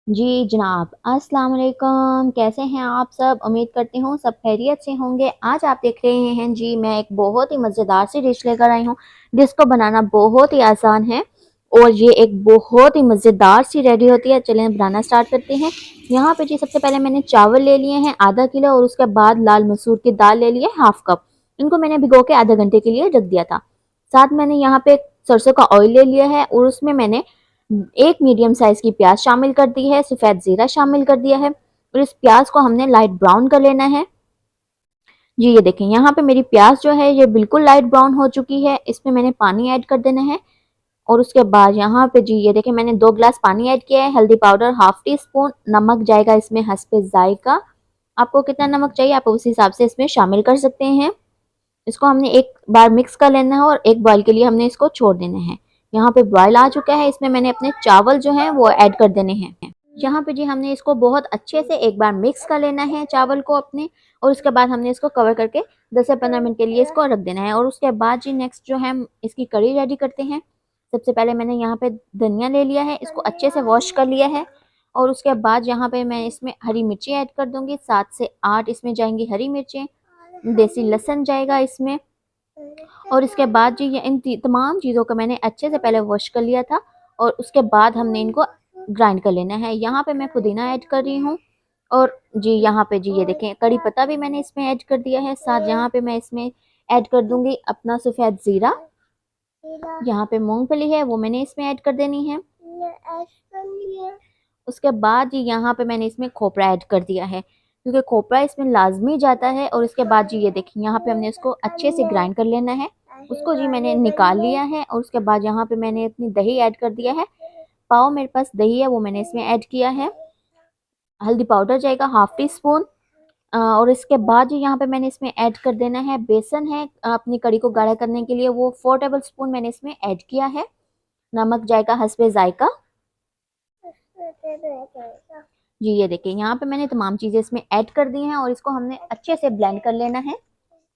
जी जनाब, अस्सलाम वालेकुम। कैसे हैं आप सब? उम्मीद करती हूँ सब खैरियत से होंगे। आज आप देख रहे हैं जी, मैं एक बहुत ही मज़ेदार सी डिश लेकर आई हूँ जिसको बनाना बहुत ही आसान है और ये एक बहुत ही मज़ेदार सी रेडी होती है। चलें बनाना स्टार्ट करते हैं। यहाँ पे जी सबसे पहले मैंने चावल ले लिए हैं आधा किलो और उसके बाद लाल मसूर की दाल ले ली है हाफ कप। इनको मैंने भिगो के आधे घंटे के लिए रख दिया था। साथ मैंने यहाँ पे सरसों का ऑयल ले लिया है और उसमें मैंने एक मीडियम साइज की प्याज शामिल कर दी है, सफेद जीरा शामिल कर दिया है और इस प्याज को हमने लाइट ब्राउन कर लेना है। जी ये देखें, यहाँ पे मेरी प्याज जो है ये बिल्कुल लाइट ब्राउन हो चुकी है। इसमें मैंने पानी ऐड कर देना है और उसके बाद यहाँ पे जी ये देखें, मैंने 2 गिलास पानी ऐड किया है। हल्दी पाउडर हाफ टी स्पून, नमक जाएगा इसमें हस्बे जायका। आपको कितना नमक चाहिए आप उस हिसाब से इसमें शामिल कर सकते हैं। इसको हमने एक बार मिक्स कर लेना है और एक बॉयल के लिए हमने इसको छोड़ देना है। यहाँ पे बॉयल आ चुका है, इसमें मैंने अपने चावल जो हैं वो ऐड कर देने हैं। यहाँ पे जी हमने इसको बहुत अच्छे से एक बार मिक्स कर लेना है चावल को अपने, और उसके बाद हमने इसको कवर करके 10 से 15 मिनट के लिए इसको रख देना है। और उसके बाद जी नेक्स्ट जो है हम इसकी कड़ी रेडी करते हैं। सबसे पहले मैंने यहाँ पे धनिया ले लिया है, इसको अच्छे से वॉश कर लिया है और उसके बाद यहाँ पे मैं इसमें हरी मिर्ची ऐड कर दूंगी। 7 से 8 इसमें जाएंगी हरी मिर्चें, देसी लहसुन जाएगा इसमें। और इसके बाद जी ये इन तमाम चीज़ों को मैंने अच्छे से पहले वॉश कर लिया था और उसके बाद हमने इनको ग्राइंड कर लेना है। यहाँ पे मैं पुदीना ऐड कर रही हूँ और जी यहाँ पे जी ये देखें कड़ी पत्ता भी मैंने इसमें ऐड कर दिया है। साथ यहाँ पे मैं इसमें ऐड कर दूंगी अपना सफ़ेद ज़ीरा। यहाँ पे मूंगफली है वो मैंने इसमें ऐड कर देनी है। उसके बाद जी यहाँ पे मैंने इसमें खोपरा ऐड कर दिया है क्योंकि खोपरा इसमें लाजमी जाता है। और इसके बाद जी ये देखिए यहाँ पे हमने इसको अच्छे से ग्राइंड कर लेना है। उसको जी मैंने निकाल लिया है और उसके बाद यहाँ पे मैंने अपनी दही ऐड कर दिया है। पाव मेरे पास दही है वो मैंने इसमें ऐड किया है। हल्दी पाउडर जाएगा हाफ टी स्पून। और इसके बाद जी यहाँ पे मैंने इसमें ऐड कर देना है बेसन है अपनी कड़ी को गाढ़ा करने के लिए, वो 4 टेबल स्पून मैंने इसमें ऐड किया है। नमक जाएगा हस्बे जायका। जी ये देखिए यहाँ पे मैंने तमाम चीज़ें इसमें ऐड कर दी हैं और इसको हमने अच्छे से ब्लेंड कर लेना है।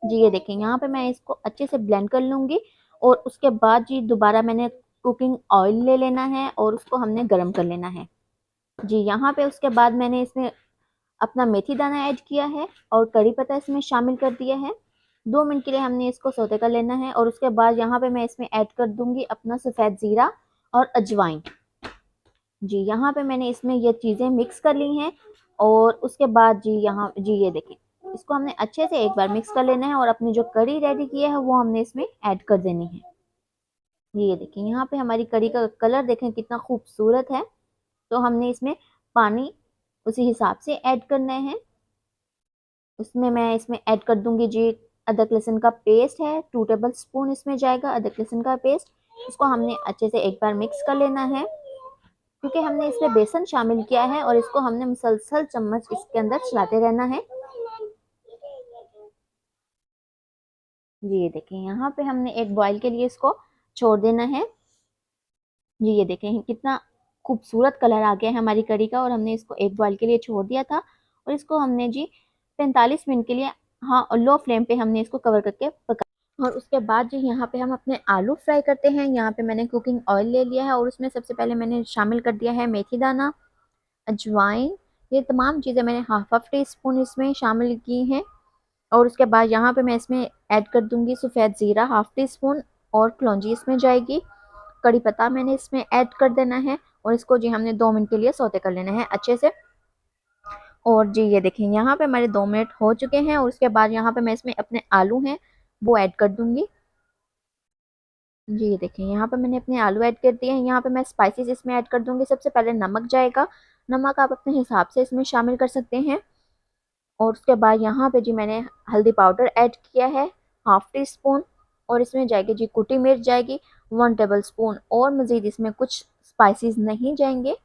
जी ये देखिए यहाँ पे मैं इसको अच्छे से ब्लेंड कर लूँगी और उसके बाद जी दोबारा मैंने कुकिंग ऑयल ले लेना है और उसको हमने गर्म कर लेना है। जी यहाँ पे उसके बाद मैंने इसमें अपना मेथी दाना ऐड किया है और कड़ी पत्ता इसमें शामिल कर दिया है। 2 मिनट के लिए हमने इसको सौते कर लेना है और उसके बाद यहाँ पे मैं इसमें ऐड कर दूंगी अपना सफ़ेद ज़ीरा और अजवाइन। जी यहाँ पे मैंने इसमें ये चीज़ें मिक्स कर ली हैं और उसके बाद जी यहाँ जी ये देखें, इसको हमने अच्छे से एक बार मिक्स कर लेना है और अपनी जो कड़ी रेडी की है वो हमने इसमें ऐड कर देनी है। ये देखें यहाँ पे हमारी कड़ी का कलर देखें कितना खूबसूरत है। तो हमने इसमें पानी उसी हिसाब से ऐड करना है। उसमें मैं इसमें ऐड कर दूंगी जी अदरक लहसुन का पेस्ट है 2 टेबल स्पून इसमें जाएगा अदरक लहसुन का पेस्ट। इसको हमने अच्छे से एक बार मिक्स कर लेना है क्योंकि हमने इसमें बेसन शामिल किया है और इसको हमने मुसलसल चम्मच इसके अंदर चलाते रहना है। जी ये देखें यहाँ पे हमने एक बॉईल के लिए इसको छोड़ देना है। जी ये देखें कितना खूबसूरत कलर आ गया है हमारी कड़ी का और हमने इसको एक बॉईल के लिए छोड़ दिया था और इसको हमने जी 45 मिनट के लिए हाँ लो फ्लेम पे हमने इसको कवर करके पका। और उसके बाद जी यहाँ पे हम अपने आलू फ्राई करते हैं। यहाँ पे मैंने कुकिंग ऑयल ले लिया है और उसमें सबसे पहले मैंने शामिल कर दिया है मेथी दाना, अजवाइन, ये तमाम चीज़ें मैंने हाफ हाफ टी स्पून इसमें शामिल की हैं। और उसके बाद यहाँ पे मैं इसमें ऐड कर दूंगी सफ़ेद ज़ीरा हाफ टी स्पून और कलौंजी इसमें जाएगी। कड़ी पत्ता मैंने इसमें ऐड कर देना है और इसको जी हमने 2 मिनट के लिए सौते कर लेना है अच्छे से। और जी ये देखें यहाँ पे हमारे 2 मिनट हो चुके हैं और उसके बाद यहाँ पे मैं इसमें अपने आलू हैं वो ऐड कर दूंगी। जी ये देखें यहाँ पे मैंने अपने आलू ऐड कर दिए हैं। यहाँ पे मैं स्पाइसेस इसमें ऐड कर दूंगी। सबसे पहले नमक जाएगा, नमक आप अपने हिसाब से इसमें शामिल कर सकते हैं। और उसके बाद यहाँ पे जी मैंने हल्दी पाउडर ऐड किया है हाफ टी स्पून और इसमें जाएगी जी कुटी मिर्च जाएगी 1 टेबल स्पून और मज़ीद इसमें कुछ स्पाइसेस नहीं जाएंगे।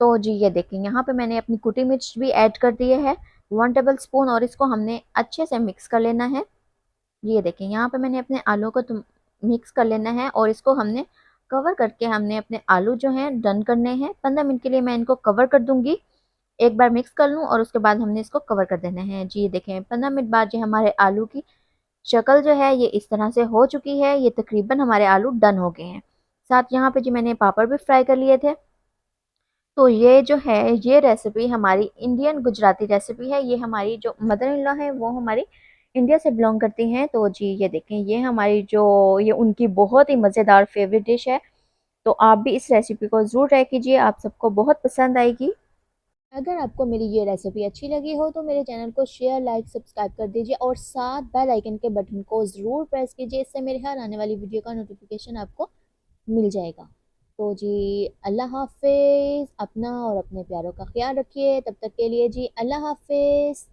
तो जी ये देखें यहाँ पे मैंने अपनी कुटी मिर्च भी ऐड कर दी है 1 टेबल स्पून और इसको हमने अच्छे से मिक्स कर लेना है। ये देखें यहाँ पे मैंने अपने आलू को मिक्स कर लेना है और इसको हमने कवर करके हमने अपने आलू जो हैं डन करने हैं। 15 मिनट के लिए मैं इनको कवर कर दूंगी, एक बार मिक्स कर लूँ और उसके बाद हमने इसको कवर कर देना है। जी ये देखें 15 मिनट बाद जो हमारे आलू की शक्ल जो है ये इस तरह से हो चुकी है। ये तकरीबन हमारे आलू डन हो गए हैं। साथ यहाँ पे जी मैंने पापड़ भी फ्राई कर लिए थे। तो ये जो है ये रेसिपी हमारी इंडियन गुजराती रेसिपी है। ये हमारी जो मदर इन लॉ है वो हमारी इंडिया से बिलोंग करती हैं। तो जी ये देखें, ये हमारी जो ये उनकी बहुत ही मज़ेदार फेवरेट डिश है। तो आप भी इस रेसिपी को ज़रूर ट्राई कीजिए, आप सबको बहुत पसंद आएगी। अगर आपको मेरी ये रेसिपी अच्छी लगी हो तो मेरे चैनल को शेयर, लाइक, सब्सक्राइब कर दीजिए और साथ बेल आइकन के बटन को ज़रूर प्रेस कीजिए। इससे मेरे हर आने वाली वीडियो का नोटिफिकेशन आपको मिल जाएगा। तो जी अल्लाह हाफ़िज़। अपना और अपने प्यारों का ख़्याल रखिए। तब तक के लिए जी अल्लाह हाफ़िज़।